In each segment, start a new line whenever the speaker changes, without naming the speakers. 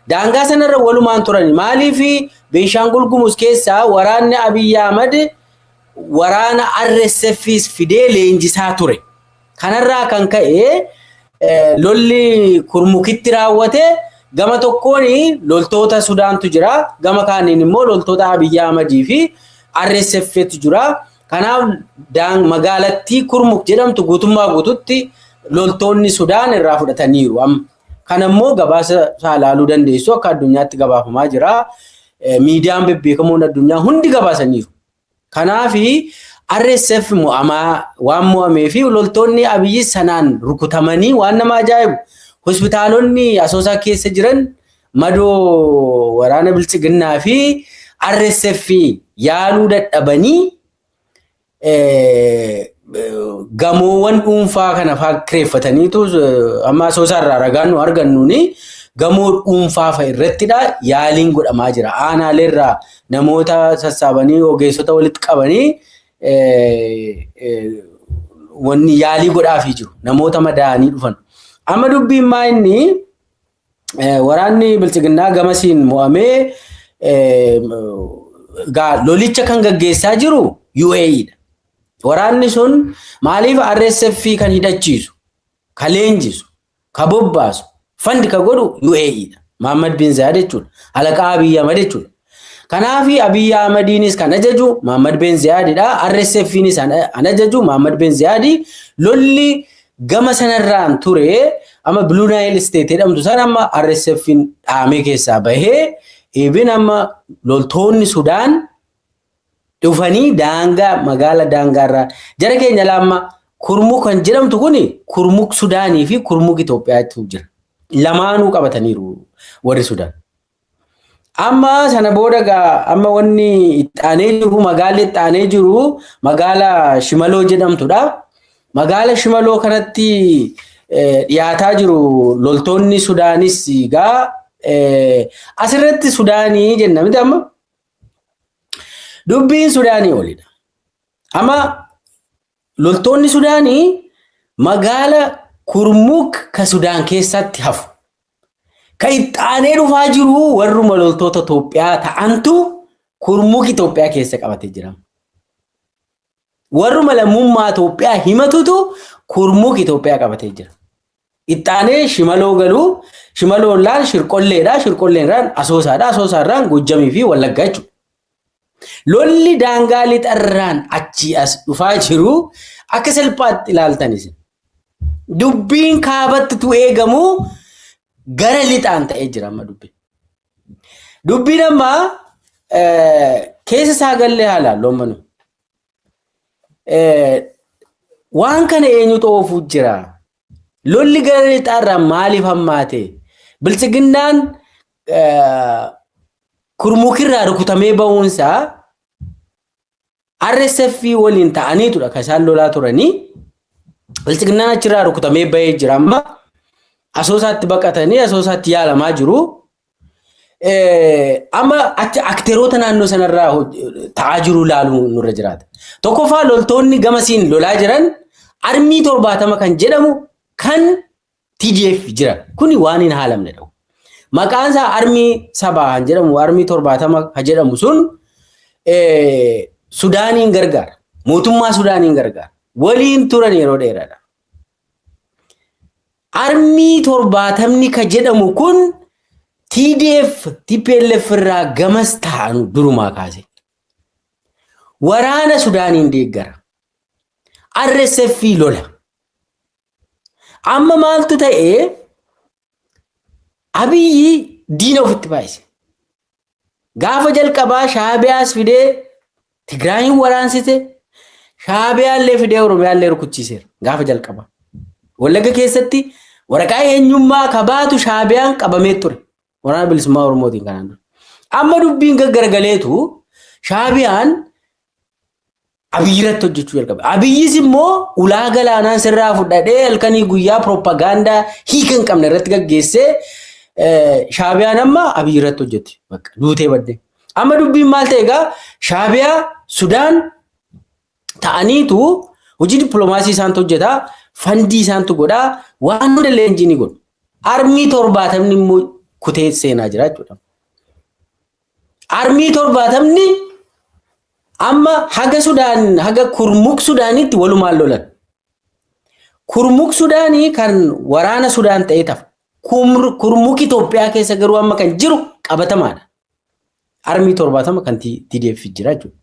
daangaa sanarra walumaan turan maaliif Beenishaangul Gumuz keessa waraanni Abiy Ahmed waraana RSF's fidee leenjisaa ture. Kanarraa kan ka'e lolli kurmukitti raawwate gama tokkoon loltoota Sudaantu jira, gama kaaniin immoo loltoota Abiy Ahmed fi RSF'tu jira. Kanaaf magaalattii Kurmuk jedhamtu guutummaa guututti loltoonni Sudaan irraa fudhataniiru. Kana immoo gabaasa ilaaluu dandeessu akka addunyaatti gabaafamaa jira. Miidiyaan bebbeekamoon addunyaa hundi gabaasaniiru. Kanaaf RSF waan mo'amee fi loltoonni Abiy sanaan rukutamanii waan nama ajaa'ibu hospitaalonni Asoosaa keessa jiran madoo waraana Biltsiginnaa fi RSF yaaluu dadhabanii gamoowwan dhuunfaa kana fakkeeffataniitu amma Asoosaarraa ragaan nu argannuuni gamoo dhuunfaa fa'a irrattidha yaaliin godhamaa jira. Aanaleerraa namoota sassaabanii ogeessota walitti qabanii wanni yaalii godhaafii jiru. Namoota madaa'anii dhufan. Amma dubbiin maa inni waraanni Biltsiginnaa gamasiin mo'amee lolicha kan gaggeessaa jiru UAEdha. Waraanni sun maaliif RSF kan hidhachiisu, ka leenjisu, ka bobbaasu, fandi ka godhu UAEdha. Mohammed bin Zayed jechuudha. Halaqaa Abiy Ahmed jechuudha. Kanaaf Abiy Ahmediinis kan ajaju Mohammed bin Zayedidha. RSFinis kan ajaju Mohammed bin Zayed. Lolli gama sanarraan ture amma Blue Nile State jedhamtu sana amma RSFin dhaamee keessaa bahee even amma loltoonni Sudaan dhufanii daangaa magaala daangaarraa jara keenya lama Kurmuk kan jedhamtu kuni Kurmuk Sudaanii fi Kurmuk Itoophiyaatu jira. Lamaanuu qabataniiru warri Sudaan. Amma sana booda amma wanni ittaanee jiru magaalli ittaanee jiru magaala Shimaloo jedhamtudha. Magaala Shimaloo kanatti dhiyaataa jiru loltoonni Sudaanis asirratti Sudaanii jenna miti amma dubbiin Sudaanii olidha. Amma loltoonni Sudaanii magaala Kurmuk ka Sudaan keessatti hafu. Ka ittaanee dhufaa jiru warruma loltoota Itoophiyaa ta'antu Kurmuk Itoophiyaa keessa qabatee jira. Warruma lammummaa Itoophiyaa himatutu Kurmuk Itoophiyaa qabatee jira. Ittaanee Shimaloo galuu, Shimaloon laan Shirqolleedha, Shirqolleerraan Asoosaadha, Asoosaarraan Gojjamii fi Wallaggaa jechuudha. Lolli daangaa lixarraan achi as dhufaa jiru akka salphaatti ilaaltanis. Dubbiin kaabattitu eegamu gara lixaan ta'ee jira amma dubbiin. Dubbiin amma keessa isaa gallee haalaan loomanu. Waan kana eenyutu oofuu jira? Lolli gara lixaarraan maaliif hammaate? Biltsiginnaan Kurmukirraa rukutamee ba'uunsaa RSF waliin ta'aniitudha kan isaan lolaa turanii. Biltsiginnaan achirraa rukutamee ba'ee jira amma Asoosaatti baqatanii Asoosaatti yaalamaa jiru. Amma akteerota naannoo sanarraa ta'aa jiru ilaaluu nurra jiraata. Tokkoffaa loltoonni gamasiin lolaa jiran armii 70 kan jedhamu kan TDF jira. Kuni waan hin haalamnedha. Maqaan isaa armii sabaa kan jedhamu armii 70 kan jedhamu sun Sudaaniin gargaara. Mootummaa Sudaaniin gargaara. Waliin turan yeroo dheeraadha. Armii 70 kan jedhamu kun TDF TPLF irraa gamas ta'an durumaa kaase. Waraana Sudaaniin deeggara. RSF lola. Amma maaltu ta'ee Abiy diina ofitti baay'ise. Gaafa jalqabaa Shaabiyaas fidee Tigraayin waraansise. Shaabiyaallee fidee Oromiyaallee rukuchiiseera. Gaafa jalqabaa. Wallagga keessatti waraqaa eenyummaa kabaatu Shaabiyaan qabamee ture. Waraana bilisummaa Oromootiin kanaan dura. Amma dubbiin gaggargaleetu Shaabiyaan Abiy irratti hojjechuu jalqabe. Abiyyis immoo ulaa galaanaan sirraa fudhadhee halkanii guyyaa propagaandaa hiika hin qabne irratti gaggeessee Shaabiyaan amma Abiy irratti hojjette. Bakka duutee badde. Amma dubbiin maal ta'e egaa Shaabiyaa Sudaan ta'aniitu hojii dippiloomaasii isaantu hojjetaa, fandii isaantu godhaa, waan hunda leenjii ni godhu. Armii 70 immoo kutee seenaa jira jechuudha. Armii 70 amma haga Sudaan haga Kurmuk Sudaanitti walumaan lolan. Kurmuk Sudaanii kan waraana Sudaan ta'ee taf. Kurmuk Itoophiyaa keessa garuu amma kan jiru qabatamaadha. Armii 70 kan TDF jira jechuudha.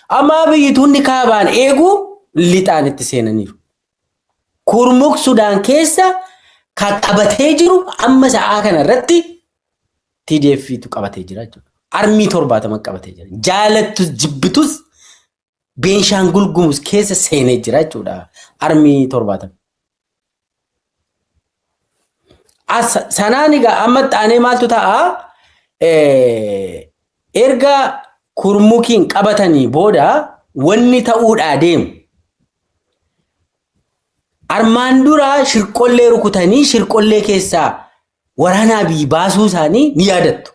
Amma biyyattuun kaabaan eegu lixaan itti seenaniiru. Kurmuk Sudaan keessa kan qabatee jiru amma sa'aa kana irratti TDF tu qabatee jira jechuudha. Armii 70 qabatee jira. Jaalattus jibbitus Beenishaangul Gumuz keessa seenee jira jechuudha. Armii 70. Sanaan egaa amma taanee maaltu ta'a? Erga Kurmukiin qabatanii booda wanni ta'uudhaa deemu. Armaan dura shirqollee rukutanii shirqollee keessaa waraanaa biyyi baasuu isaanii ni yaadattu.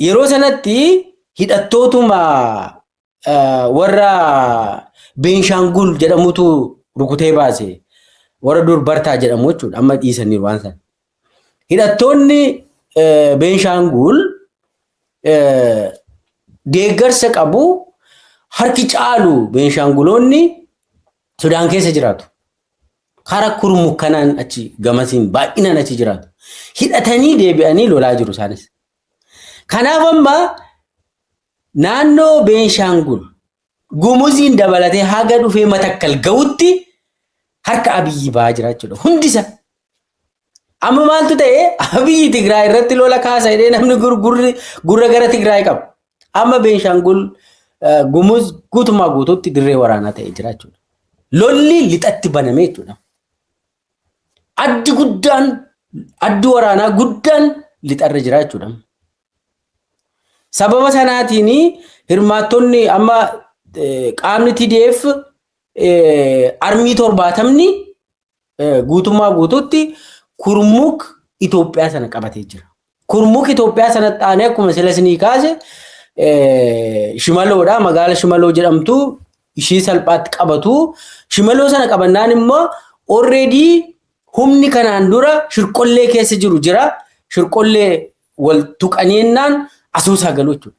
Yeroo sanatti hidhattootuma warra Beenishaangul jedhamutu rukutee baase. Warra dur Bartaa jedhamu jechuudha. Amma dhiisaniiru waan sana. Hidhattoonni Beenishaangul deeggarsa qabu harki caalu Beenishaanguloonni Sudaan keessa jiraatu. Kara Kurmuk kanaan achi gamasiin baay'inaan achi jiraatu. Hidhatanii deebi'anii lolaa jiru isaanis. Kanaaf amma naannoo Beenishaangul Gumuziin dabalatee haga dhufee Matakkal ga'utti harka Abiyyi ba'aa jira jechuudha. Hundisa. Amma maaltu ta'e Abiyyi Tigraay irratti lola kaasa jedhee namni gurra gara Tigraay qaba. Amma Beenishaangul Gumuz guutumaa guutuutti dirree waraanaa ta'ee jira jechuudha. Lolli lixatti banamee jechuudha. Addi waraanaa guddaan lixarra jira jechuudha. Sababa sanaatiin hirmaattonni amma qaamni TDF armii 70 guutumaa guutuutti Kurmuk Itoophiyaa sana qabatee jira. Kurmuk Itoophiyaa sana taanee akkuma silasnii kaase Shimaloodha. Magaala Shimaloo jedhamtu ishii salphaatti qabatu. Shimaloo sana qabannaan immoo already humni kanaan dura shirqollee keessa jiru jira. Shirqollee wal tuqaniennaan Asoosaa galuu jechuudha.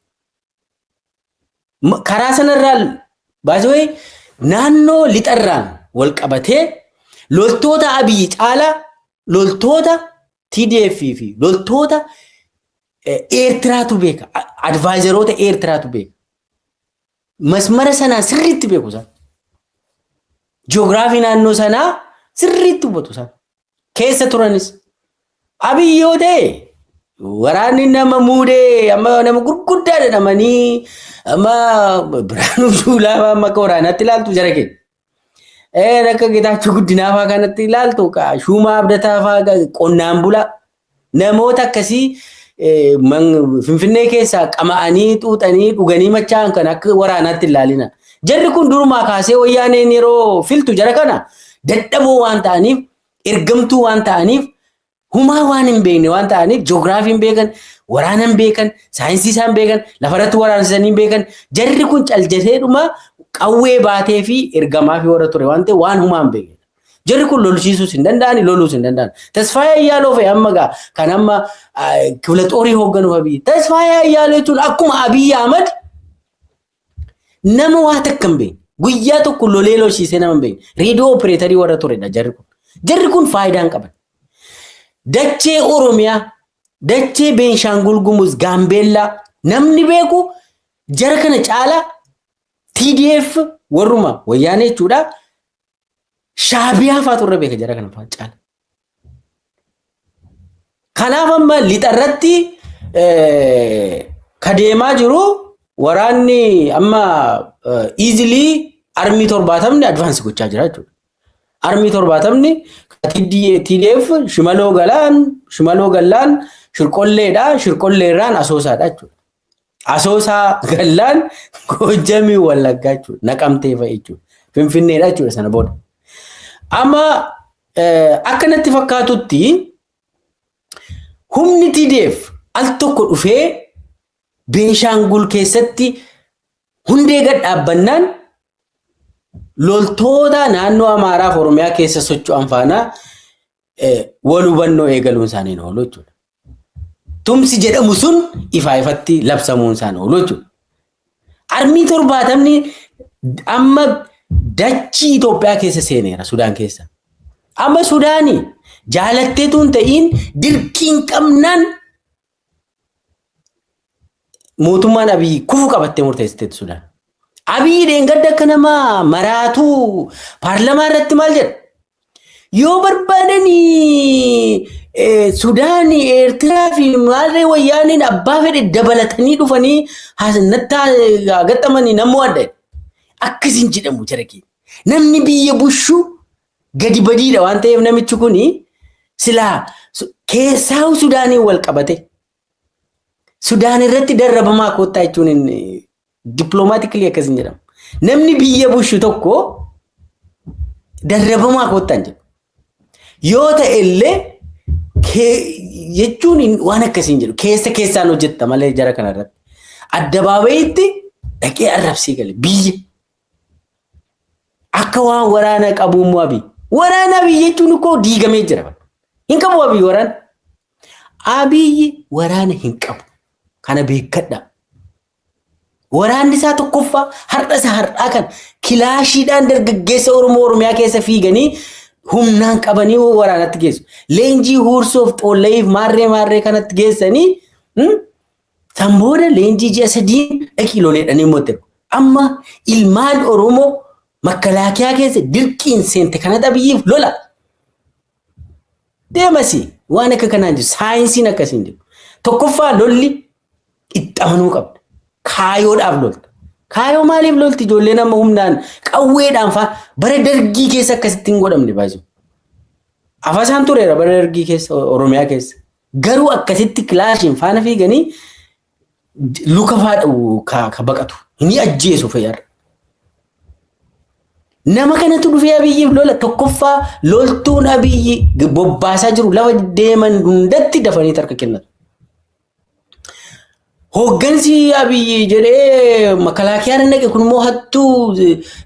Karaa sanarraa baasee naannoo lixarraan wal qabatee loltoota Abiyyi caalaa loltoota TDF fi loltoota Eertiraatu beeka. Advaayizaroota Eertiraatu beeka. Masmara sanaa sirriitti beeku isaan. Ji'oogiraafii naannoo sanaa sirriitti hubatu isaan. Keessa turanis. Abiyyi yoo ta'e waraanni nama muudee amma nama gurguddaa jedhamanii amma Biraanuu Juulaa amma akka waraanaatti ilaaltu jara keenya. Akka Geetaachoo Guddinaa fa'aa kanatti ilaaltu Shumaa Abdataa fa'aa qonnaan bulaa namoota akkasii Finfinnee keessaa qama'anii xuuxanii dhuganii machaa'an kan akka waraanaatti ilaalina. Jarri kun durumaa kaasee wayyaaneen yeroo filtu jara kana dadhaboo waan ta'aniif ergamtuu waan ta'aniif humaa waan hin beekne waan ta'aniif ji'oogiraafii hin beekan, waraana hin beekan, saayinsii isaan beekan, lafarratti waraansisan hin beekan. Jarri kun caljateedhuma qawwee baatee fi ergamaa fi warra ture waan ta'e waan humaa hin beekne. Jarri kun lolchiisuus hin danda'ani, loluus hin danda'an. Tasfaayee Ayyaaloo fa'i amma gaa kan amma Kifilaxoorii hoogganuuf Abiyyi. Tasfaayee Ayyaaloo jechuun akkuma Abiyyi Ahmad nama waa takka hin beekne. Guyyaa tokko lolee lolchiisee nama hin beekne. Reediyoo opereetarii warra turedha jarri kun. Jarri kun faayidaa hin qaban. Dachee Oromiyaa, dachee Beenishaangul Gumuz, Gaambeellaa namni beeku jara kana caalaa TDF warruma wayyaanee jechuudha. Shaabiyaa fa'aatu irra beeka jara kana fa'aa caala. Kanaaf amma lixarratti kadeemaa jiru waraanni amma easily armii 70 advance gochaa jira jechuudha. Armii 70 TDF Shimaloo Gallaan shirqolleedha. Shirqolleerraan Asoosaadha jechuudha. Asoosaa Gallaan Goojjamii Wallaggaa jechuudha. Naqamtee fa'i jechuudha. Finfinneedha jechuudha sana booda. Amma akkanatti fakkaatutti humni TDF al tokko dhufee Beenishaangul keessatti hundee gad dhaabbannaan loltoota naannoo Amaaraa fi Oromiyaa keessa socho'an faana walubannoo eegaluun isaanii ni oolu jechuudha. Tumsi jedhamu sun ifaa ifatti labsamuun isaanii oolu jechuudha. Armii 70 amma dachii Itoophiyaa keessa seeneera Sudaan keessa. Amma Sudaanii jaalatteetu hin ta'in dirqiin qabnaan mootummaan Abiy kufu qabattee murteessiteetu Sudaan. Abiy dheengadda akka nama maraatu paarlamaa irratti maal jedha? Yoo barbaadanii Sudaan, Eertiraa fi maallee wayyaaniin abbaa fedhe dabalatanii dhufanii haasannattaa gaxamanii nammoo adda akkasiin jedhamu jara keenya. Namni biyya bushuu gadi badiidha waan ta'eef namichi kuni silaa keessaa Sudaanii wal qabate. Sudaan irratti darrabamaa koottaa jechuun diplomaatikali akkasiin jedhamu. Namni biyya bushuu tokko darrabamaa koottaa hin jedhu. Yoo ta'e illee jechuun waan akkasiin jedhu keessaan hojjetta malee jara kanarratti. Addabaabayitti dhaqee arrabsii gale biyya. Akka waan waraana qabu immoo Abiy. Waraana Abiy jechuun koo diigamee jira. Hin qabu Abiy waraana. Abiy waraana hin qabu. Kana beekadha. Waraanni isaa tokkoffaa har'a isaa har'aa kan kilaashiidhaan dargaggeessa Oromoo Oromiyaa keessa fiiganii humnaan qabanii waraanatti geessu. Leenjii Huursoof Xoolleef maarree kanatti geessanii Sambooda leenjii ji'a 3 dhaqiiloleedhaan immoo ta'u. Amma ilmaan Oromoo makalaakiyaa keessa dirqiin seente kanatti Abiyyiif lola. Deemasi waan akka kanaan jiru saayinsiin akkasiin jiru. Tokkoffaa lolli ittaanuu qabda. Kaayoodhaaf lolta. Kaayoo maaliif lolti ijoollee nama humnaan qawweedhaan faa bara dargii keessa akkasitti hin godhamne baasu. Afasaan tureera bara dargii keessa Oromiyaa keessa. Garuu akkasitti kilaashiin faana fiiganii luka faadhu ka baqatu. Inni ajjeesu fayyada. Nama kanatu dhufee Abiyyiif lola tokkoffaa loltuun Abiyyi bobbaasaa jiru lafa deeman hundatti dafanii tarka kennatu. Hooggansi Abiy jedhee makalaakiyaan naqe kun immoo hattuu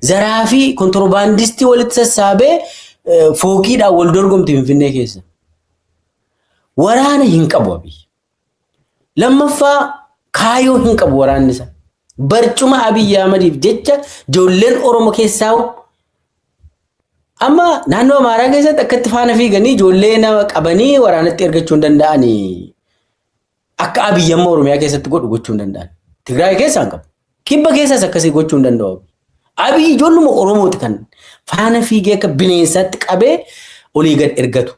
zaraa fi kontorbaandistii walitti sassaabee fooqiidhaan wal dorgomti Finfinnee keessa. Waraana hin qabu Abiy. Lammaffaa kaayoo hin qabu waraanni isaa. Barcuma Abiy Ahmediif jecha ijoolleen Oromoo keessaa amma naannoo Amaaraa keessatti akkatti faana fiiganii ijoollee nama qabanii waraanatti ergachuu hin danda'anii. Akka Abiy amma Oromiyaa keessatti godhu gochuu hin danda'an. Tigraay keessaan qabu. Kibba keessaas akkasii gochuu hin danda'u. Abiy ijoolluma Oromooti kan faana fiigee akka bineensaatti qabee olii gad ergatu.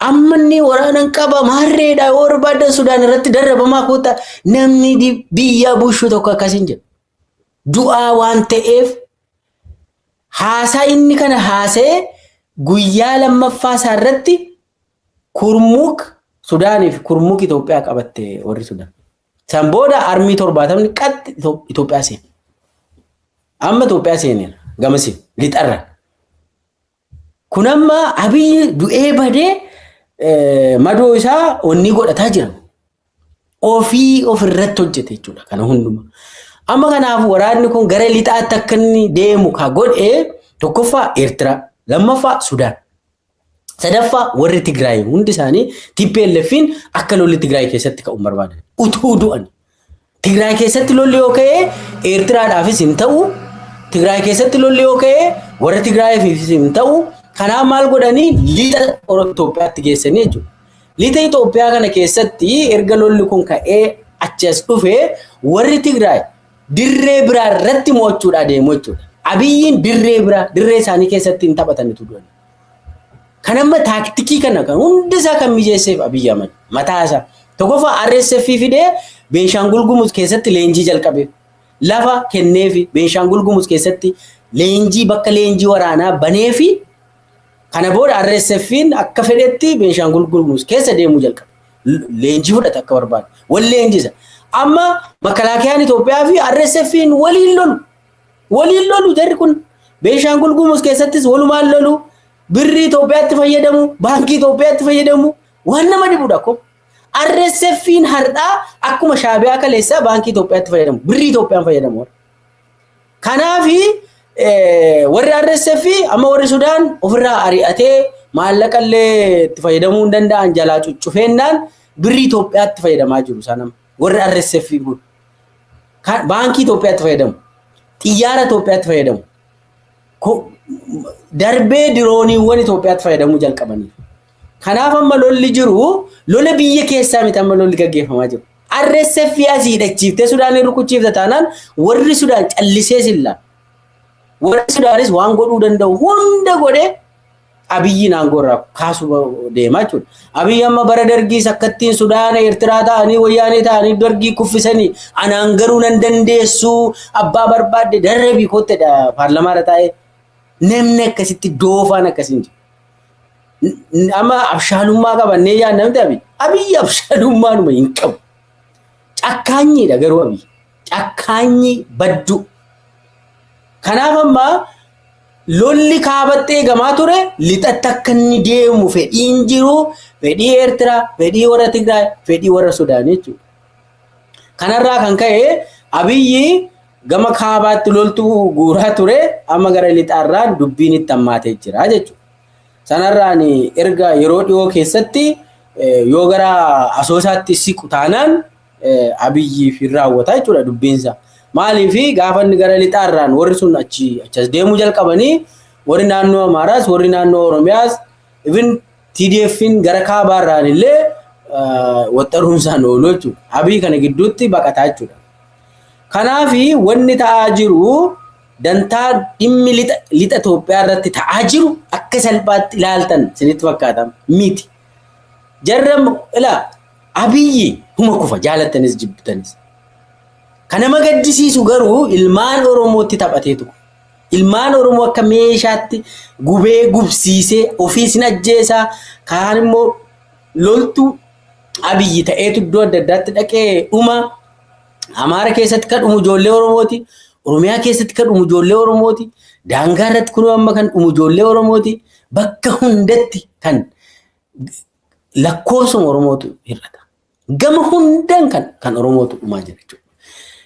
Amma inni waraanan qaba maarreedha yoo barbaadan Sudaan irratti darrabamaa koota namni biyya bushuu tokko akkasiin jedhu. Du'aa waan ta'eef haasaa inni kana haasee guyyaa lammaffaa isaa irratti kurmuuk Sudaaniif kurmuuk Itoophiyaa qabatte warri Sudaan. San booda armii 70 qaxxi Itoophiyaa seene. Amma Itoophiyaa seeneera gamasi lixarra. Kun amma Abiy du'ee badee madoo isaa onni godhataa jira. Ofii ofirratti hojjete jechuudha kana hunduma. Amma kanaaf waraanni kun gara lixaatti akka inni deemu ka godhee tokkoffaa Eertiraa, lammaffaa Sudaan. Sadaffaa warri Tigraay hundi isaanii TPLFin akka lolli Tigraay keessatti ka'u barbaadan. Utuu du'an. Tigraay keessatti lolli yoo ka'e Eertiraadhaafis hin ta'u, Tigraay keessatti lolli yoo ka'e warra Tigraayiifis hin ta'u. Kanaaf maal godhanii lixa Itoophiyaatti geessanii jechuudha. Lixa Itoophiyaa kana keessatti erga lolli kun ka'ee achi as dhufee warri Tigraay dirree biraa irratti mo'achuudhaa deemu jechuudha. Abiyyiin dirree isaanii keessatti hin taphatanitu du'an. Kan amma taaktikii kana kan hundi isaa kan mijeesseef Abiy Ahmed mataa isaa. Tokkoffaa RSF fidee Beenshaangul Gumuz keessatti leenjii jalqabe. Lafa kenneefi Beenshaangul Gumuz keessatti leenjii bakka leenjii waraanaa baneefi kana booda RSFin akka fedhetti Beenshaangul Gumuz keessa deemuu jalqabe. Leenjii fudhata akka barbaadu. Wal leenjisa. Amma makalaakiyaan Itoophiyaa fi RSFin waliin lolu jarri kun Beenshaangul Gumuz keessattis walumaan lolu. Birri Itoophiyaatti fayyadamu, baankii Itoophiyaatti fayyadamu, waan nama dhibudha ko. RSFin har'aa akkuma Shaabiyaa kaleessaa baankii Itoophiyaatti fayyadamu, birri Itoophiyaan fayyadamu. Kanaafi warri RSF amma warri Sudaan ofirraa ari'atee maallaqallee itti fayyadamuu danda'an jalaa cuccufeennaan birrii Itoophiyaatti fayyadamaa jiru sanam warri RSF kun baankii Itoophiyaatti fayyadamu xiyyaara Itoophiyaatti fayyadamu darbee dirooniiwwan Itoophiyaatti fayyadamuu jalqabanii kanaaf amma lolli jiru lola biyya keessaa miti amma lolli gaggeeffamaa jiru RSF asii dhachiiftee Sudaan rukuchiifte taanaan warri Sudaan callisee silla warri Sudaanis waan godhuu danda'u hunda godhee Abiyyi naangorraa kaasuu deemaa jechuudha. Abiyyi amma bara dargii akkattiin Sudaan Eertiraa ta'anii wayyaanee ta'anii dargii kuffisanii anaan garuu nan dandeessu abbaa barbaadde darbii kotteedha paarlamaara taa'ee namni akkasitti doofaan akkasiin jiru. Amma abshaalummaa qabannee yaadnamti Abiyyi abshaalummaanuma hin qabu. Cakkaanyiidha garuu Abiyyi. Cakkaanyi baddu. Kanaaf amma lolli kaabattee gamaa ture lixatti akka inni deemu fedhiin jiru fedhii Eertiraa, fedhii warra Tigraay, fedhii warra Sudaan jechuudha. Kanarraa kan ka'e Abiyyi gama kaabaatti loltuu guuraa ture amma gara lixaarraan dubbiin itti hammaatee jira jechuudha. Sanarraan erga yeroo dhiyoo keessatti yoo gara asoosaatti siqu taanaan Abiyyi fi raawwata jechuudha dubbiinsa. Maaliif gaafa inni gara lixaarraan warri sun achas deemuu jalqabanii warri naannoo Amaaraas warri naannoo Oromiyaas even TDFin gara kaabaarraan illee waxxaruumsaan oolu jechuudha. Abiyyi kana gidduutti baqataa jechuudha. Kanaaf wanni ta'aa jiru dantaa dhimmi lixa Itoophiyaa irratti ta'aa jiru akka salphaatti ilaaltan isinitti fakkaata miti. Jarram ilaa Abiyyi huma kufa jaalattanis jibbitanis. Kana magaddisiisu garuu ilmaan Oromootti taphateetu. Ilmaan Oromoo akka meeshaatti gubee gubsiisee ofiis hin ajjeesaa kaan immoo loltuu Abiyyi ta'eetu iddoo adda addaatti dhaqee dhuma Amaara keessatti kan dhumu ijoollee Oromooti. Oromiyaa keessatti kan dhumu ijoollee Oromooti. Daangaa irratti kun amma kan dhumu ijoollee Oromooti. Bakka hundatti kan lakkoofsuma Oromootu hir'ata. Gama hundaan kan Oromootu dhumaa jira jechuudha.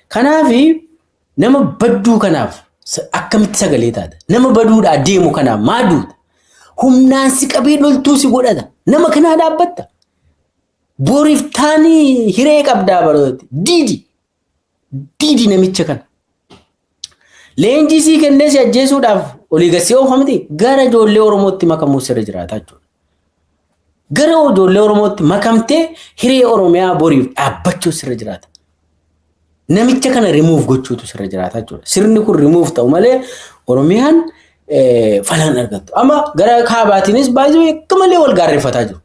Kanaaf nama badduu kanaaf akkamitti sagalee taata? Nama baduudhaa deemu kanaaf maa duuta? Humnaan si qabee loltuu si godhata. Nama kanaa dhaabbatta. Boriif taanii hiree qabdaa barooti. Diidi namicha kana. Leenjii sii kennee si ajjeesuudhaaf olii gasii oofamti gara ijoollee Oromootti makamuu sirra jiraata jechuudha. Gara ijoollee Oromootti makamtee hiree Oromiyaa boriif dhaabbachuu sirra jiraata. Namicha kana remove gochuutu sirra jiraata jechuudha. Sirni kun remove ta'u malee Oromiyaan falan argattu. Amma gara kaabaatiinis baay'ee akka malee wal gaarreeffataa jiru.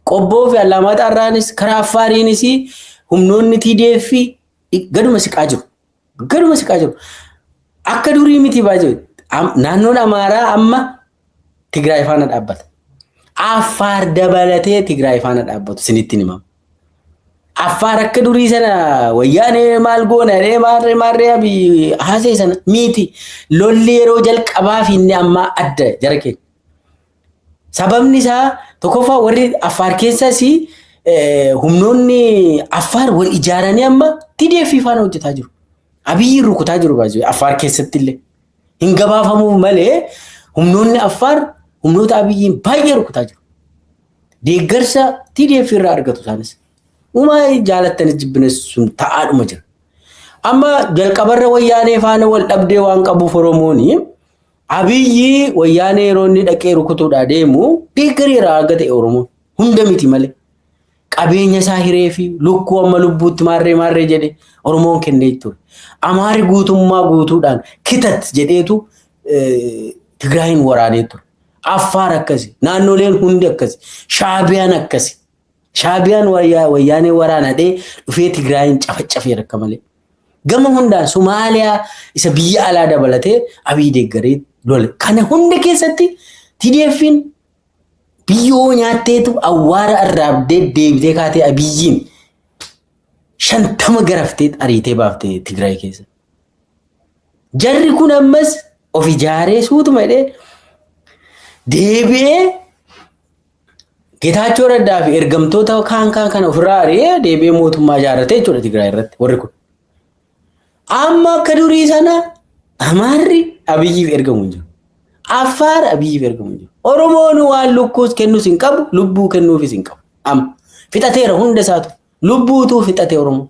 Qobboo fi Allaammaaxaa irraanis karaa Affaariinis humnoonni TDF gaduma siqaa jiru. Gaduma siqaa jiru. Akka durii miti baay'ee naannoon Amaaraa amma Tigraay faana dhaabbata. Affaar dabalatee Tigraay faana dhaabbatu isinitti himama. Affaar akka durii sana wayyaanee maal goonaree maarree Abiyyi haasee sana miti lolli yeroo jalqabaaf inni amma adda jara keenya. Sababni isaa tokkoffaa warri Affaar keessaas humnoonni Affaar wal ijaaranii amma TDF faana hojjetaa jiru. Abiyyi rukutaa jiru baay'ee Affaar keessatti illee hin gabaafamuuf malee humnoonni Affaar humnoota Abiyyiin baay'ee rukutaa jiru. Deeggarsa TDF irraa argatu isaanis. Uumaa jaalattanis jibbines sun ta'aadhuma jira. Amma jalqabarra wayyaanee faana wal dhabdee waan qabuuf Oromooni Abiyyi wayyaanee yeroo inni dhaqee rukutuudhaa deemu deeggareera argate Oromoon hunda miti malee. Qabeenya isaa hiree fi lukkuu amma lubbuutti maarree jedhe Oromoon kennee ture. Amaari guutummaa guutuudhaan kitat jedheetu Tigraayin waraanee ture. Affaar akkasi, naannoleen hundi akkasi, Shaabiyaan akkasi. Shaabiyaan wayyaanee waraanadhee dhufee Tigraayin cafacafeera akka malee. Gama hundaan Somaaliyaa isa biyya alaa dabalatee Abiyyi deeggaree lole. Kana hunda keessatti TDFin biyyoo nyaatteetu awwaara arraabdee deebitee kaatee Abiyyiin 50 garaftee ariitee baaftee Tigraay keessa. Jarri kun ammas of ijaaree suutuma jedhee deebi'ee Geetaachoo Raddaa fi ergamtoota kaan kana ofirraa ari'ee deebi'ee mootummaa ijaarratee jechuudha Tigraay irratti warri kun. Amma akka durii sana Amaarri Abiyyiif ergamu hin jiru. Affaar Abiyyiif ergamu hin jiru. Oromoon waan lukkuus kennu sin qabu lubbuu kennuufis hin qabu. Am fixateera hunda isaatu lubbuutu fixate Oromoo.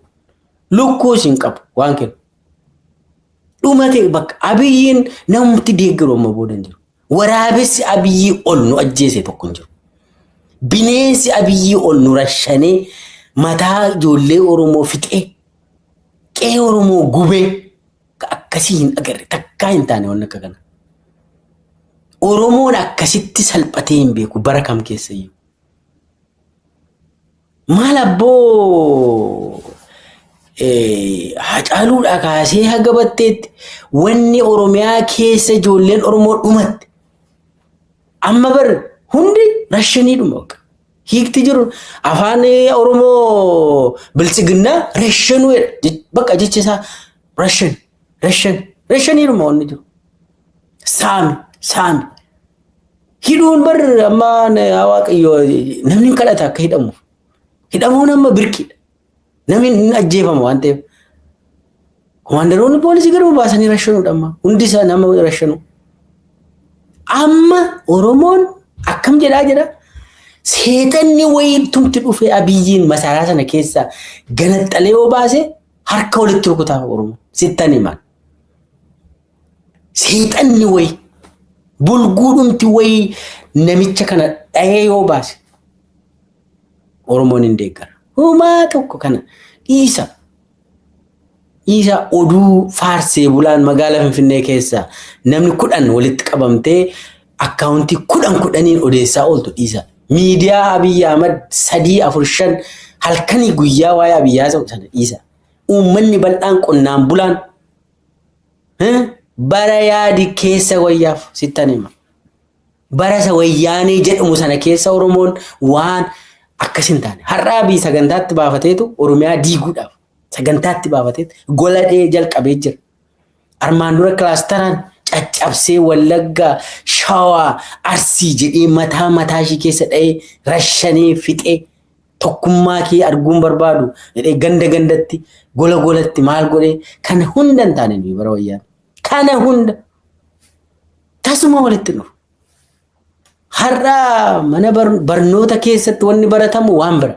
Lukkuus hin qabu waan kennu. Dhumate bakka Abiyyiin namatti deeggaru amma boodan jiru. Waraabessi Abiyyi ol nu ajjeese tokko hin jiru. Bineensi Abiyyi ol nu rashanee mataa ijoollee Oromoo fixee qe'ee Oromoo gubee akkasii hin agarre takkaa hin taane waan akka kana. Oromoon akkasitti salphatee hin beeku bara kam keessa iyyuu. Maal abboo Hacaaluudhaa kaasee haga batteetti wanni Oromiyaa keessa ijoolleen Oromoo dhumatte. Amma bar hundi rashanii dhuma. Hiikti jiru afaan Oromoo bilchiginna rashanuu bakka jecha isaa rashanii dhuma wanni jiru. Saami. Hidhuun bar amma Waaqayyo namni kadhata akka hidhamuuf. Hidhamuun amma birkiidha. Namni ajjeefama waan ta'eef. Komandaroonni poolisii garuu baasanii rashanuudha amma. Hundi isaa nama rashanu. Amma Oromoon akkam jedha. Seexanni wayittumti dhufee Abiyyiin masaraa sana keessa ganaxalee yoo baase harka walitti rukutaa Oromoo. Sittani maal. Seexanni wayi bulguudhumti wayi namicha kana dhahee yoo baase Oromoon hin deeggara. Humaa tokko kana isa oduu faarsee bulaan magaalaa Finfinnee keessa namni 10 walitti qabamtee akkaawuntii 10 odeessaa ooltu dhiisa. Miidiyaa Abiy Ahmed 3-4-5 halkanii guyyaa waa'ee Abiyyaa sana dhiisa. Uummanni bal'aan qonnaan bulaan bara yaadi keessa wayyaaf sittan hima. Bara isa wayyaanee jedhamu sana keessa Oromoon waan akkasin taane. Har'a Abiy sagantaatti baafateetu Oromiyaa diiguudhaaf sagantaatti baafateetu goladhee jalqabee jira. Armaan dura kilaasteraan caccabsee Wallaggaa, Shawaa, Arsii jedhee mataa ishii keessa dha'ee rashanee fixee tokkummaa kee arguun barbaadu jedhee gandatti golatti maal godhee kana hunda hin taane bara wayyaan. Kana hunda tasuma walitti dhufu. Har'a mana barnoota keessatti wanni baratamu waan bira.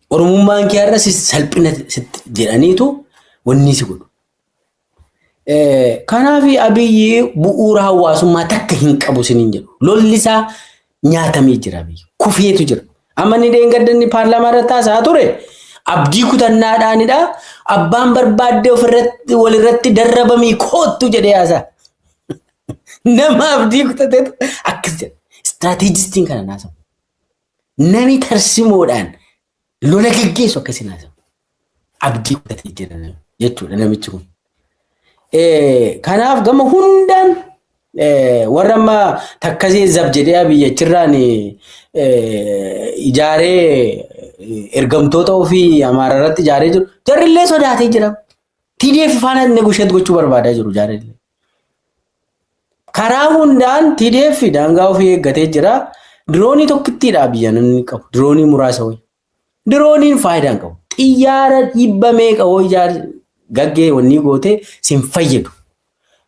Oromummaan kee har'a salphina jedhaniitu wanni si godhu. Kanaaf Abiyyi bu'uura hawaasummaa takka hin qabu siniin jedhu. Lolli isaa nyaatamee jira Abiyyi. Kufeetu jira. Amma ni deengaddanni paarlaamaa irratti haasaa ture. Abdii kutannaadhaanidha. Abbaan barbaadde ofirratti walirratti darrabamii koottu jedhee haasaa. Nama abdii kutateetu akkas jedha. Istiraatiijistiin kana naasamu. Nami tarsimoodhaan lola geggeessu akkasii naasamu. Abdii kutatee jira jechuudha namichi kun. Kanaaf gama hundaan warra amma takkasee zab jedhee Abiyyi achirraan ijaaree ergamtoota ofii Amaara irratti ijaaree jiru. Jarrillee sodaatee jira. TDF faana negosheet gochuu barbaadaa jiru jarrillee. Karaa hundaan TDF daangaa ofii eeggatee jira. Diroonii tokkittiidha Abiyyi inni qabu. Diroonii muraasa ho'i. Dirooniin faayidaa hin qabu. Xiyyaara dhibba meeqa ho'i ijaaree gaggee wanni gootee sin fayyadu.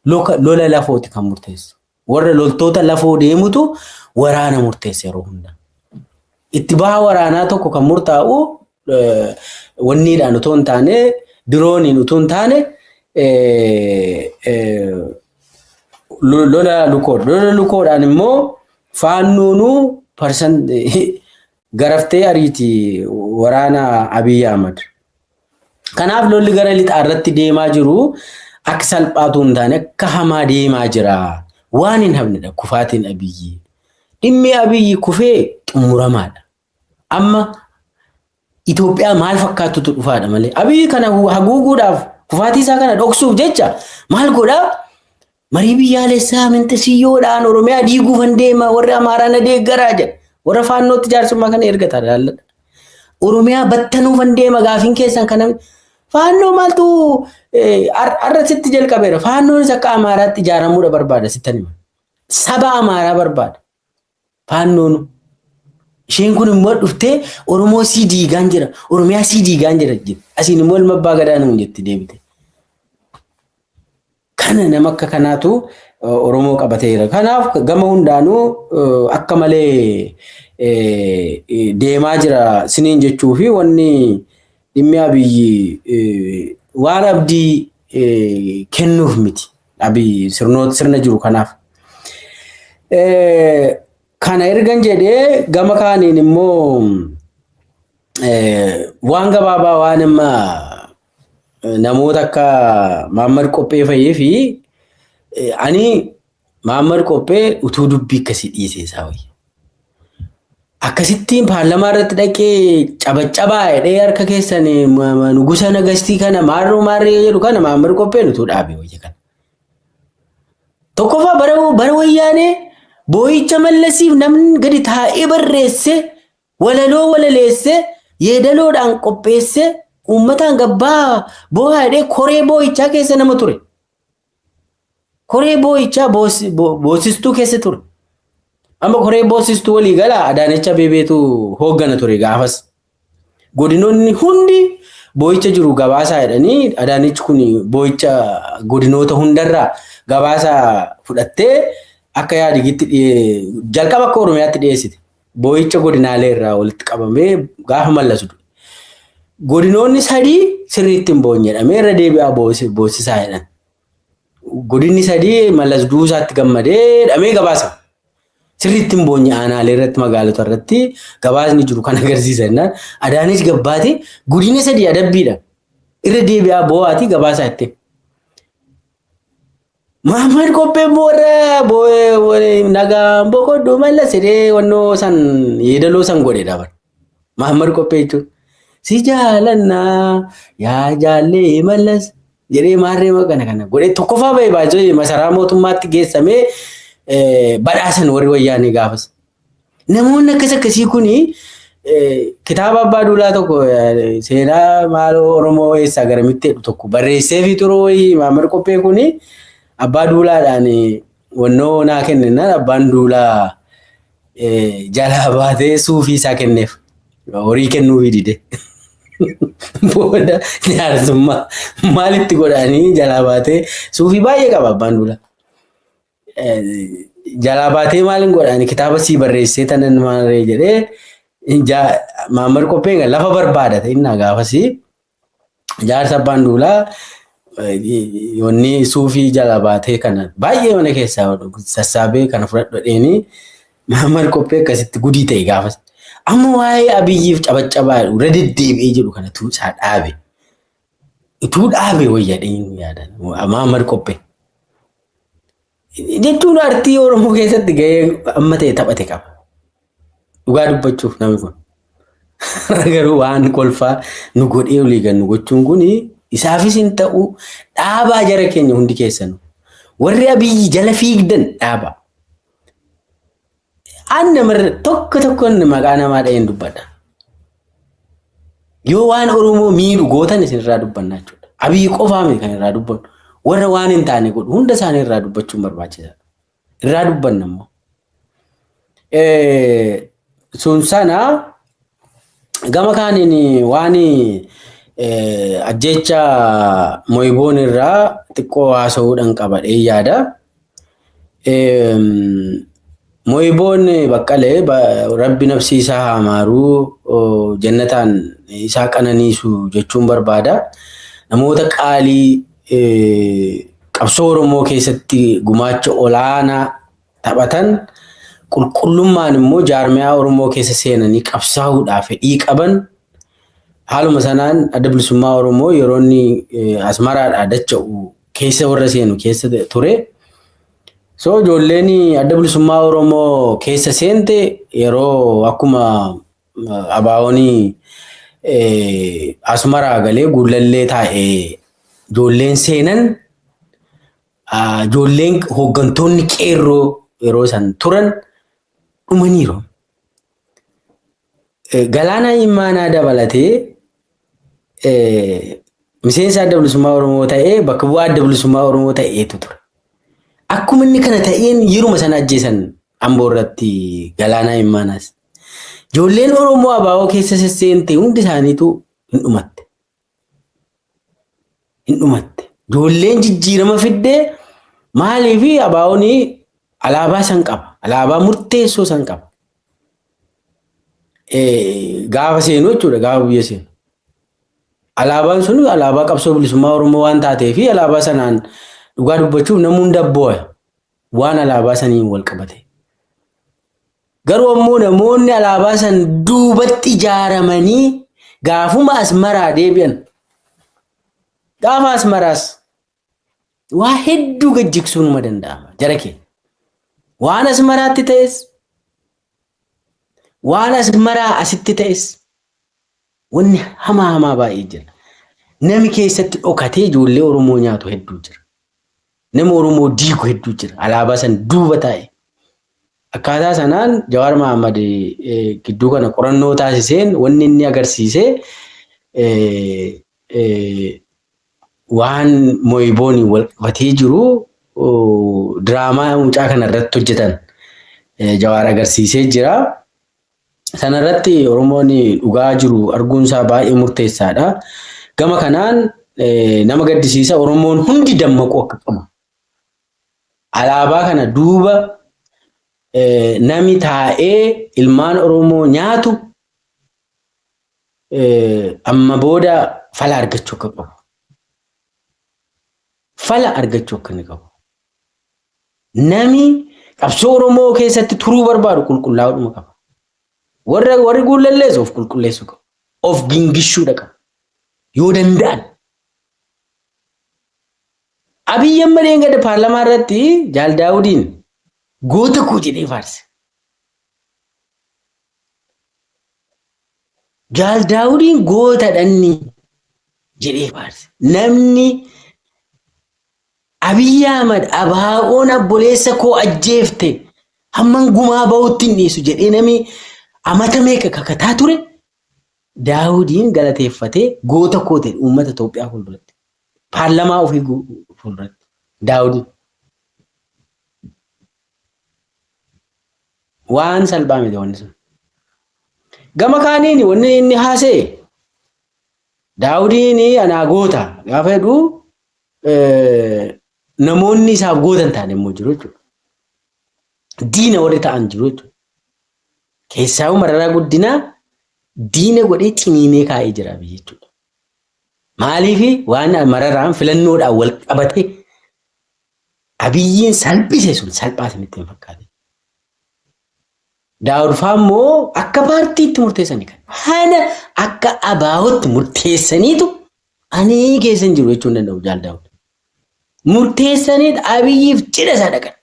Lola lafooti kan murteessu. Warra loltoota lafoo deemutu waraana murteessa yeroo hundaa. Itti baha waraanaa tokko kan murtaa'u wanniidhaan utoo hin taane dirooniin utoo hin taane lola lukoodhaan immoo faannoonuu garaftee ariiti waraana Abiy Ahmed. Kanaaf lolli gara lixaa irratti deemaa jiru akka salphaatu hin taane akka hamaa deemaa jira. Waan hin hafnedha kufaatiin Abiyyi. Dhimmi Abiyyi kufee xumuramaadha. Amma Itoophiyaa maal fakkaatutu dhufaadha malee. Abiyyi kana haguuguudhaaf kufaatii isaa kana dhoksuuf jecha maal godhaa? Marii biyyaalessaa mintisiyyoodhaan Oromiyaa diiguuf deema warra Amaaraa na deeggaraa jedha. Warra faannootti jaarsummaa kana ergata laalladha. Oromiyaa battanuuf deema gaafiin keessan kana faannoo maaltu arrasitti jalqabeera. Faannoon akka Amaaraatti ijaaramuudha barbaada sittan hima. Saba Amaaraa barbaada. Faannoon isheen kun immoo dhuftee Oromoo sii diigaan jira. Oromiyaa sii diigaan jira. Asiin immoo ilma abbaa gadaa nuun jetti deebite. Kana nama akka kanaatu Oromoo qabateera. Kanaaf gama hundaanuu akka malee deemaa jira siniin jechuu fi wanni dhimmi Abiyyi waan abdii kennuuf miti. Abiyyi sirna jiru kanaaf. Kana ergan jedhee gama kaaniin immoo waan gabaabaa waan amma namoota akka Maammar Qophee fayyee fi ani Maammar Qophee utuu dubbii akkasii dhiisee isaa wayya. Akkasittiin paarlamaa irratti dhaqee cabacabaa jedhee harka keessan nugusa nagastii kana maarree jedhu kana Maammar Qopheen utuu dhaabee wayya kana. Tokkoffaa bara wayyaanee boo'icha Mallasiif namni gadi taa'ee barreesse walaloo walaleesse yeedaloodhaan qopheesse uummataan gabbaa boo'aa jedhee koree boo'ichaa keessa nama ture. Koree boo'ichaa boosistuu keessa ture. Amma koree boosistuu walii gala Adaanech Abeebeetu hooggana ture gaafas. Godinoonni hundi boo'icha jiru gabaasaa jedhanii Adaanech kun boo'icha godinoota hundarraa gabaasaa fudhattee akka yaadigitti jalqaba akka Oromiyaatti dhiyeessite. Boo'icha godinaalee irraa walitti qabamee gaafa Mallasu. Godinoonni sadii sirriitti hin boonye jedhamee irra deebi'aa boosisaa jedhan. Godinni sadii Mallas Duusaatti gammadee dhamee gabaasa. Sirriitti hin boonye aanaalee irratti magaalota irratti gabaasni jiru kan agarsiisa jennaan. Adaanech gabbaate godinni sadii adabbiidha. Irra deebi'aa boo'aati gabaasaa jettee. Maammar Qophee boora nagaan boqoddu Mallas jedhee wannoo san yeedaloo san godhe dhaban. Maammar Qophee jechuun si jaalannaa yaa jaallee Mallas jedhee maarree maqana kana godhe tokkoffaa bahee baay'ee masaraa mootummaatti geessamee badhaasan warri wayyaanee gaafas. Namoonni akkasii kuni kitaaba Abbaa Duulaa tokko seenaa maaloo Oromoo eessaa garamitti jedhu tokko barreessee fi turuu Maammar Qophee kuni Abbaa Duulaadhaan wannoo naa kennennaan Abbaan Duulaa jalaa baatee suufii isaa kenneef horii kennuufii dide. Booda jaarsummaa maalitti godhanii jalaa baatee suufii baay'ee qaba Abbaan Duulaa. Jalaa baatee maaliin godhanii kitaaba sii barreessee tanan maarree jedhee Maammar Qopheen lafa barbaadate innaa gaafasii jaarsa Abbaan Duulaa wanni suufii jalaa baatee kana baay'ee mana keessaa sassaabee kana fudhadheenii Maammar Qophee akkasitti gudii ta'e gaafas. Amma waa'ee Abiyyiif cabacabaa irra deddeebi'ee jedhu kana tuusaa dhaabe. Ituu dhaabe wayyadheen yaadan Maammar Qophee. Jechuun artii Oromoo keessatti gahee amma ta'e taphate qaba. Dhugaa dubbachuuf namni kun. Garuu waan kolfaa nu godhee olii gannu gochuun kuni isaafis hin ta'u dhaabaa jara keenya hundi keessanu. Warri Abiyyi jala fiigdan dhaabaa. Annamarra tokkoon maqaa namaa dha'een dubbadha. Yoo waan Oromoo miidhu gootan isinirraa dubbanna jechuudha. Abiyyi qofaa miti kan irraa dubbannu. Warra waan hin taane godhu hunda isaanii irraa dubbachuun barbaachisaadha. Irraa dubbanna immoo. Sun sana gama kaaniin waan ajjecha Mo'iboon irraa xiqqoo haasa'uudhaan qabadhee yaada. Mo'iboon Baqqalee Rabbi nafsi isaa haa maaruu jannataan isaa qananiisu jechuun barbaada. Namoota qaalii qabsoo Oromoo keessatti gumaacha olaanaa taphatan qulqullummaan immoo jaarmiyaa Oromoo keessa seenanii qabsaa'uudhaaf fedhii qaban haaluma sanaan adda bilisummaa Oromoo yeroo inni Asmaraadhaa dacha'u keessa warra seenu keessa ture. So ijoolleen adda bilisummaa Oromoo keessa seente yeroo akkuma abaawoon Asmaraa galee guulallee taa'ee ijoolleen seenan ijoolleen hooggantoonni qeerroo yeroo san turan dhumaniiru. Galaanaa Immaanaa dabalatee miseensa adda bilisummaa Oromoo ta'ee bakka bu'aa adda bilisummaa Oromoo ta'eetu ture. Akkuma inni kana ta'een yeruma sana ajjeesan Amboo irratti Galaanaa Immaanaas. Ijoolleen Oromoo abaaboo keessa sesseente hundi isaaniitu hin dhumatte. Ijoolleen jijjiirama fiddee Maaliifi abaa'ooni alaabaa san qaba. Alaabaa murteessoo san qaba. Gaafa seenu jechuudha gaafa biyya seenu. Alaabaan sun alaabaa qabsoo bilisummaa Oromoo waan taatee fi alaabaa sanaan dhugaa dubbachuuf namuun dabboo'a waan alaabaa saniin wal qabate. Garuu ammoo namoonni alaabaa san duubatti ijaaramanii gaafuma asmaraa deebi'an. Gaafa asmaraas waa hedduu gajjigsuun numa danda'ama jara kee. Waan asmaraatti ta'es waan asmaraa asitti ta'es wanni hamaa baay'ee jira. Nami keessatti dhokatee ijoollee Oromoo nyaatu hedduu jira. Nama Oromoo diigu hedduu jira. Alaabaa san duuba taa'e. Akkaataa sanaan Jawaar Mohaammed gidduu kana qorannoo taasiseen wanni inni agarsiise waan mooyiboon wal qabatee jiru diraamaa mucaa kana irratti hojjetan Jawaar agarsiisee jira. Sana irratti Oromoon dhugaa jiru arguun isaa baay'ee murteessaadha. Gama kanaan nama gaddisiisa Oromoon hundi dammaquu akka qabu. Alaabaa kana duuba nami taa'ee ilmaan Oromoo nyaatu amma booda fala argachuu akka qabu. Fala argachuu akka ni qabu. Nami qabsoo Oromoo keessatti turuu barbaadu qulqullaa'uudhuma qaba. Warri guullalleessu of qulqulleessuu qabu. Of gingishuu qaba. Yoo danda'an. Abiyyi amma deengada paarlamaa irratti Jaal Daawudiin goota koo jedhee faarse. Jaal Daawudiin goota dhanni jedhee faarse. Namni Abiyyi Ahmad abaa'oon abboleessa koo ajjeefte hamman gumaa ba'utti hin dhiisu jedhee nami amata meeqa kakataa ture. Daawudiin galateeffatee goota koo ta'e uummata Itoophiyaa fuulduratti. Paarlamaa ofii fuulduratti. Daawudiin. Waan salphaa miti wanni sun. Gama kaaniin wanni inni haasa'e Daawudiin anaa goota gaafa jedhu namoonni isaaf goota hin taane immoo jiru jechuudha. Diina warri ta'an jiru jechuudha. Keessaa Mararaa Guddinaa diina godhee ciniinee kaa'ee jira jechuudha. Maaliifi waan Mararaan filannoodhaan wal qabate Abiyyiin salphise sun salphaa isinitti hin fakkaate. Daawud Faammoo akka paartiitti murteessanii kan hana akka abaa'otti murteessaniitu ani keessan jiru jechuun danda'u Jaal Daawud. Murteessanii Abiyyiif cidha isaa dhaqan.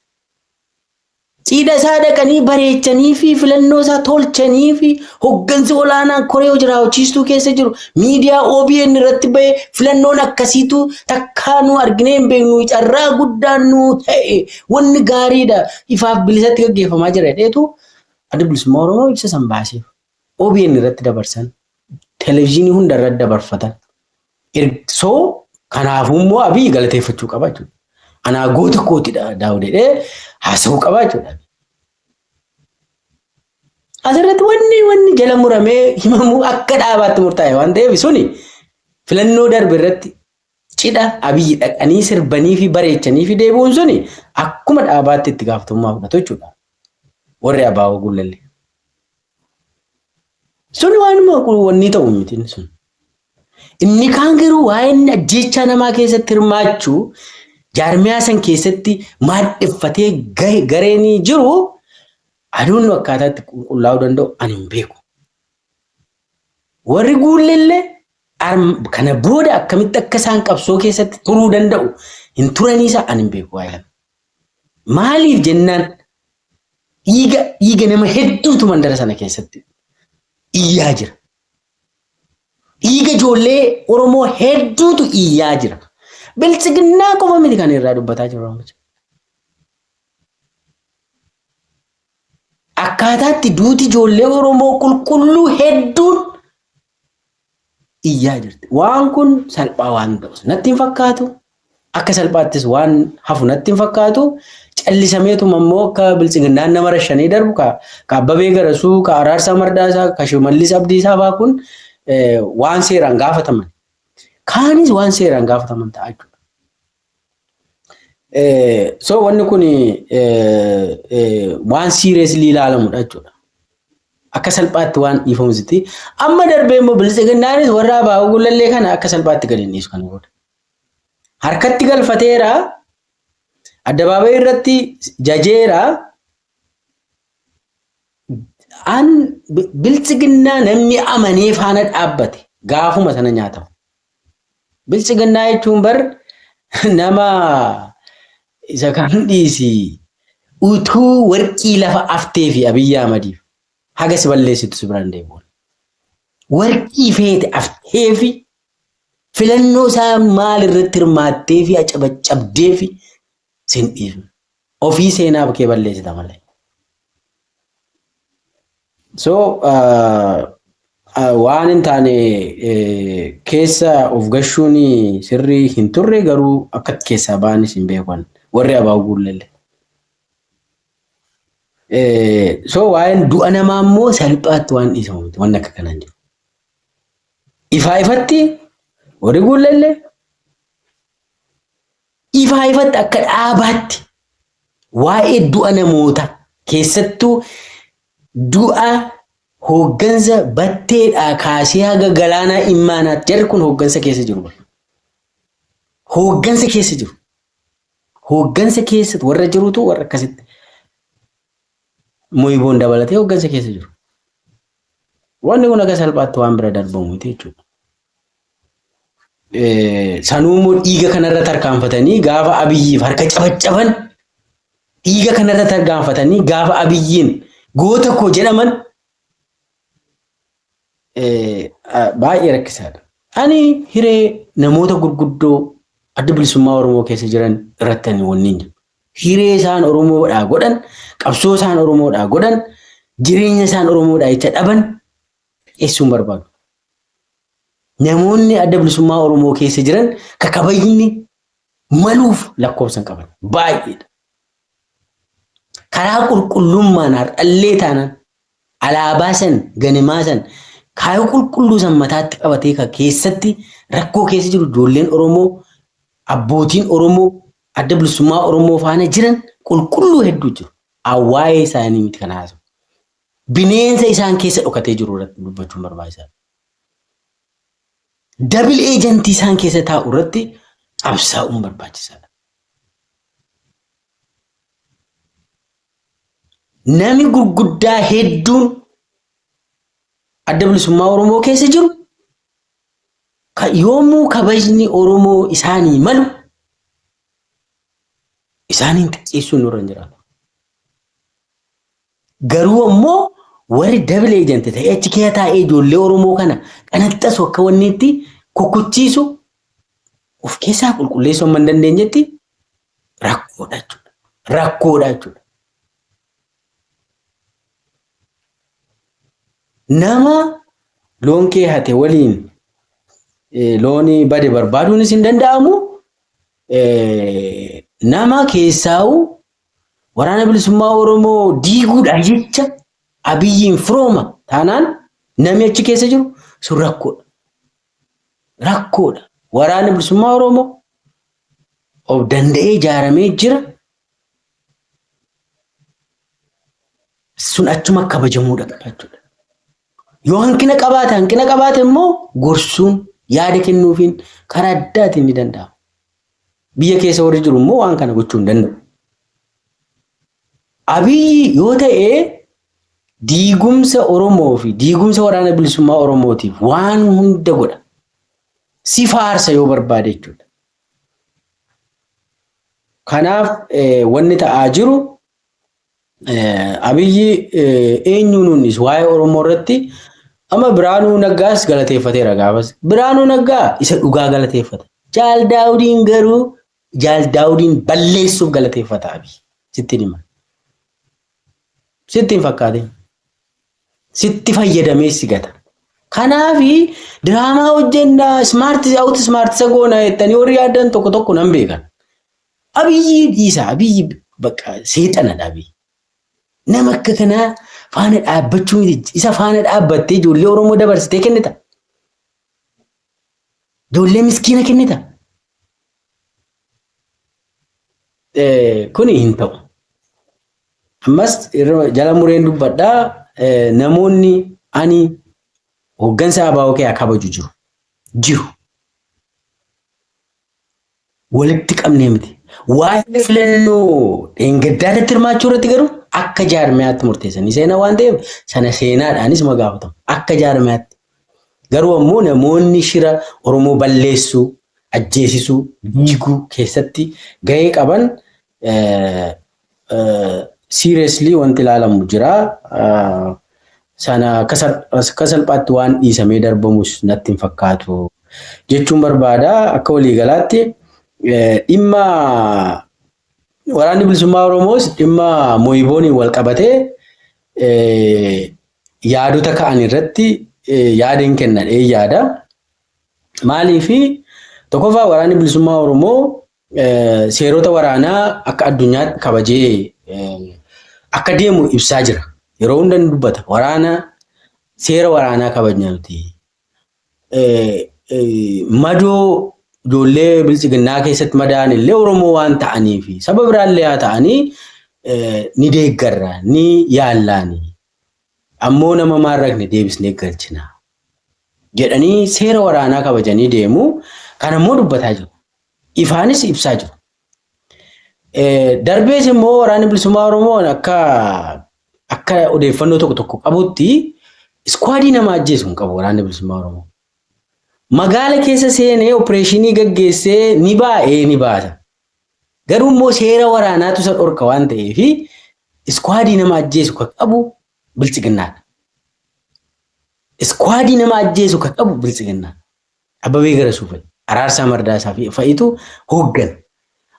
Cidha isaa dhaqanii bareechanii fi filannoo isaa tolchanii fi hoggansi olaanaan koree hojii raawwachiistuu keessa jiru miidiyaa OBN irratti bahee filannoon akkasiitu takkaa nu arginee hin beeknu carraa guddaan nu ta'e wanni gaariidha ifaaf bilisatti gaggeeffamaa jira jedheetu adda bilisummaa Oromoo ibsa san baaseef OBN irratti dabarsan televezyiinii hunda irratti dabarfatan. So kanaafuu immoo Abiyyi galateeffachuu qaba jechuudha. Anaa goota kootidha Daawud jedhee haasa'uu qaba jechuudha. Asirratti wanni jala muramee himamuu akka dhaabaatti murtaa'e waan ta'eef suni filannoo darbe irratti cidha Abiyyi dhaqanii sirbanii fi bareechanii fi deebi'uun suni akkuma dhaabaatti itti gaafatamummaa fudhatu jechuudha. Warri abaa'oo gullallee. Suni waan wanni ta'u miti sun. Inni kaan garuu waa'een ajjeechaa namaa keessatti hirmaachuu jaarmiyaa san keessatti maadheffatee gareen jiru aduun akkaataatti qulqullaa'uu danda'u ani hin beeku. Warri guullee kana booda akkamitti akka isaan qabsoo keessatti turuu danda'u hin turaniisa ani hin beeku waa'ee. Maaliif jennaan dhiiga nama hedduutu mandara sana keessatti iyyaa jira. Dhiiga ijoollee Oromoo hedduutu iyyaa jira. Bilchiginnaa qofa miti kan irraa dubbataa jiru. Akkaataatti duuti ijoollee Oromoo qulqulluu hedduun iyyaa jirti. Waan kun salphaa waan ta'us natti hin fakkaatu. Akka salphaattis waan hafu natti hin fakkaatu. Callisameetuma immoo akka bilchiginnaan nama rashanii darbu ka Abbabee Garasuu, ka Araarsaa Mardaasaa, ka Shimallis Abdiisaa fa'aa kun waan seeraan gaafataman. Kaanis waan seeraan gaafataman ta'a jechuudha. So wanni kun waan seriously ilaalamudha jechuudha. Akka salphaatti waan dhiifamu miti. Amma darbee immoo bilisiginnaanis warra abaa'uu gullallee kana akka salphaatti gadi hin dhiisu kana godha. Harkatti galfateera, addabaabayii irratti jajeera. An bilisiginnaa namni amanee faana dhaabbate gaafuma sana nyaatamu. Bilisiginnaa jechuun bar nama isa kan dhiisi utuu warqii lafa aftee fi Abiyyi Ahmadiif hagas balleessitu si biraan deemuun. Warqii feete aftee fi filannoo isaa maal irratti hirmaattee fi acabacabdee fi sin dhiisu. Ofii seenaa bakkee balleessita malee. So waan hin taane keessa of gashuun sirrii hin turre garuu akkatti keessaa ba'anis hin beekan warri abaa'uu gullallee. So waan du'a namaa immoo salphaatti waan dhiisamu miti waan akka kanaan jiru. Ifaa ifatti warri gullallee ifaa ifatti akka dhaabaatti waa'ee du'a namoota keessattuu du'a hooggansa batteedhaa kaasee haga galaanaa immaanaatti jarri kun hooggansa keessa jiru. Hooggansa keessa jiru. Hooggansa keessatti warra jirutu warra akkasitti moo'iboon dabalatee hooggansa keessa jiru. Wanni kun akka salphaatti waan bira darbamu miti jechuudha. Sanuummoo dhiiga kanarra tarkaanfatanii gaafa Abiyyiif harka cabacaban dhiiga kanarra tarkaanfatanii gaafa Abiyyiin goota koo jedhaman baay'ee rakkisaadha. Ani hiree namoota gurguddoo adda bilisummaa Oromoo keessa jiran irratti wanni jiru. Hiree isaan Oromoodhaa godhan, qabsoo isaan Oromoodhaa godhan, jireenya isaan Oromoodhaa itti dhaban eessuun barbaadu. Namoonni adda bilisummaa Oromoo keessa jiran kakabajni maluuf lakkoofsan qaban baay'eedha. Karaa qulqullummaan har'allee taanaan alaabaa san ganimaa san kaayoo qulqulluu san mataatti qabatee keessatti rakkoo keessa jiru ijoolleen Oromoo abbootiin Oromoo adda bilisummaa Oromoo faana jiran qulqulluu hedduu jiru. Awwaa'ee isaanii miti kana haasa'u. Bineensa isaan keessa dhokatee jiru irratti dubbachuun barbaachisaadha. Dabil eejantii isaan keessa taa'u irratti qabsaa'uun barbaachisaadha. Nami gurguddaa hedduun adda bilisummaa Oromoo keessa jiru yoomuu kabajni Oromoo isaanii malu isaaniin xiqqeessuun nurra hin jiraatu. Garuu ammoo warri dabil eejantii ta'ee achi keessa taa'ee ijoollee Oromoo kana qanaxxasu akka wanniitti kukkuchiisu of keessaa qulqulleessuu hin dandeenyetti rakkoodha jechuudha. Rakkoodha jechuudha. Nama loon kee hate waliin loonii bade barbaaduunis hin danda'amu. Nama keessaa'u waraana bilisummaa Oromoo diiguudhaan jecha Abiyyiin firooma taanaan namni achi keessa jiru sun rakkoodha. Rakkoodha. Waraana bilisummaa Oromoo of danda'ee ijaaramee jira. Sun achuma kabajamuudha jechuudha. Yoo hanqina qabaate immoo gorsuun yaada kennuufiin karaa addaatiin ni danda'ama. Biyya keessa warri jiru immoo waan kana gochuu hin danda'u. Abiyyi yoo ta'e diigumsa Oromoo fi diigumsa waraana bilisummaa Oromootiif waan hunda godha. Si faarsa yoo barbaade jechuudha. Kanaaf wanni ta'aa jiru Abiyyi eenyuunis waa'ee Oromoo irratti amma Biraanuu Naggaas galateeffateera gaafas. Biraanuu Naggaa isa dhugaa galateeffata. Jaal Daawudiin garuu Jaal Daawudiin balleessuuf galateeffata Abiyyi. Sittiin hima. Sittiin fakkaate. Sitti fayyadamee si gata. Kanaafi diraamaa hojjennaa smart sagoona jettanii warri yaadan tokko nan beekan. Abiyyi dhiisa. Abiyyi bakka seexanadha Abiyyi. Nama akka kanaa faana dhaabbachuu miti. Isa faana dhaabbattee ijoollee Oromoo dabarsitee kennita. Ijoollee miskiina kennita. kuni hin ta'u. Ammas jala mureen dubbadhaa namoonni ani hooggansa ABO kee kabaju jiru. Walitti qabnee miti. Waa'ee filannoo dheengaddaatti hirmaachuu irratti garuu akka jaarmiyaatti murteessanii seenaa waan ta'eef sana seenaadhaanis magaafatamu. Akka jaarmiyaatti. Garuu ammoo namoonni shira Oromoo balleessuu, ajjeesisuu, diiguu keessatti gahee qaban seriously wanti ilaalamu jira. Sana akka salphaatti waan dhiisamee darbamus natti hin fakkaatu jechuun barbaada. Akka waliigalaatti dhimma waraanni bilisummaa Oromoos dhimma Mooyibooniin wal qabatee yaadota ka'an irratti yaada hin kennadhee yaada. Maaliifi tokkoffaa waraanni bilisummaa Oromoo seerota waraanaa akka addunyaatti kabajee akka deemu ibsaa jira. Yeroo hunda dubbata waraana seera waraanaa kabajna nuti. Madoo ijoollee bilchiginnaa keessatti madaa'an illee Oromoo waan ta'anii fi saba biraallee haa ta'anii ni deeggarra ni yaallaani. Ammoo nama maarraqne deebisnee galchina jedhanii seera waraanaa kabajanii deemu. Kan ammoo dubbataa jiru. Ifaanis ibsaa jiru. Darbees immoo waraanni bilisummaa Oromoo akka odeeffannoo tokko qabutti iskwaadii nama ajjeesu hin qabu waraanni bilisummaa Oromoo. Magaala keessa seenee opereeshinii gaggeessee ni baasa. Garuu immoo seera waraanaatu isa dhorka waan ta'eef iskwaadii nama ajjeesu kan qabu bilchiginnaadha. Iskwaadii nama ajjeesu kan qabu bilchiginnaa. Abbabee Garasuu fa'i. Araarsaa Mardaasaa fa'itu hooggan.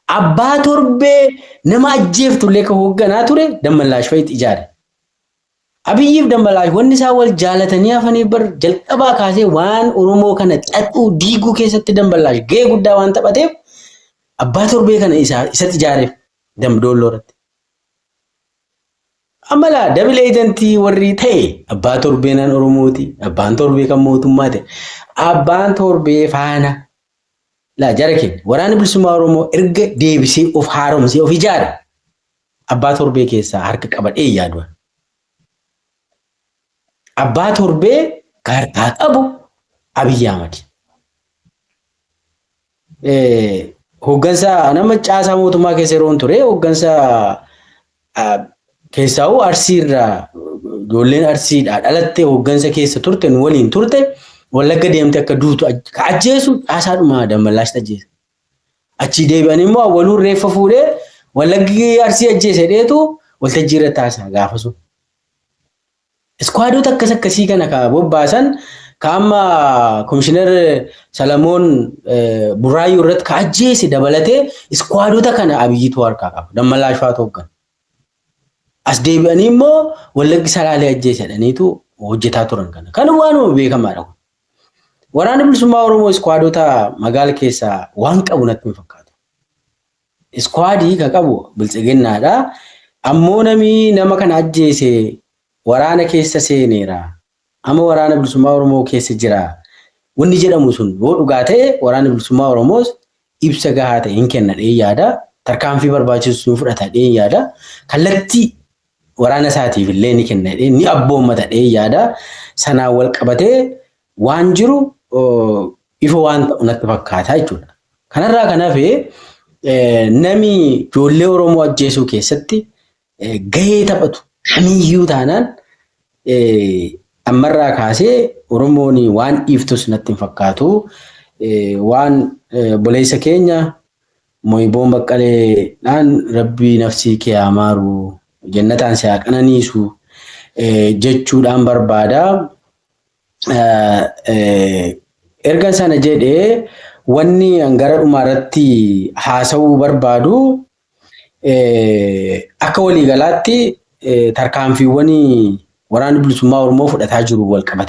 Abbaa Torbee nama ajjeeftullee kan hoogganaa ture Dammallaash fa'itu ijaare. Abiyyiif Dammallaash wanni isaa wal jaalatanii hafanii bar jalqabaa kaasee waan Oromoo kana xaxuu diiguu keessatti Dammallaash gahee guddaa waan taphateef Abbaa Torbee kana isatti ijaareef Damdooloo irratti. Ammalaa double agentii warri ta'e Abbaa Torbee nan Oromooti. Abbaan Torbee kan mootummaa ta'e. Abbaan Torbee faana la jarake waraanni bilisummaa Oromoo erga deebisee of haaromsee of ijaare Abbaa Torbee keessaa harka qabadhee yaadu. Abbaa Torbee harkaa qabu Abiyyi Ahmad. Hooggansa nama caasaa mootummaa keessa yeroo ture hooggansa keessaa'u Arsiirraa ijoolleen Arsiidhaa dhalattee hooggansa keessa turte nu waliin turte. Wallagga deemte akka duutu ajjeesu caasaadhuma Dammallaash ajjeese. Achi deebi'anii immoo awwaluun reeffa fuudhee Wallaggi Arsii ajjeese dheetu waltajjii irra taasaa gaafasu. Iskwaadota akkasii kana ka bobbaasan ka amma Komishinar Salamoon Buraayyuu irratti ka ajjeese dabalatee iskwaadota kana Abiyyiitu harkaa qaba. Dammallaash faatu hooggan. As deebi'anii immoo Wallaggi Salaalee ajjeese jedhaniitu hojjetaa turan kana. Kan waanuma beekamaadha. Waraanni bilisummaa Oromoo iskwaadota magaala keessaa waan qabu natti hin fakkaatu. Iskwaadii ka qabu bilchiginnaadha. Ammoo nama kana ajjeese waraana keessa seeneera. Amma waraana bilisummaa Oromoo keessa jira. Wanni jedhamu sun yoo dhugaa ta'e waraanni bilisummaa Oromoos ibsa gahaa ta'e hin kennadhee yaada. Tarkaanfii barbaachisu fudhatadhee yaada. Kallattii waraana isaatiif illee ni kennadhee ni abboomatadhee yaada. Sanaan wal qabatee waan jiru ifa waan ta'u natti fakkaata jechuudha. Kanarraa kan hafe nami ijoollee Oromoo ajjeesuu keessatti gahee taphatu kamiyyuu taanaan ammarraa kaasee Oromoon waan dhiiftus natti hin fakkaatu. Waan boleessa keenya Mooyiboon Baqqaleedhaan Rabbii nafsii kee amaaru jannataan si haa qananiisu jechuudhaan barbaada. Erga sana jedhee wanni gara dhumaarratti haasa'uu barbaadu akka waliigalaatti tarkaanfiiwwan waraanni bilisummaa Oromoo fudhataa jiru wal qabate.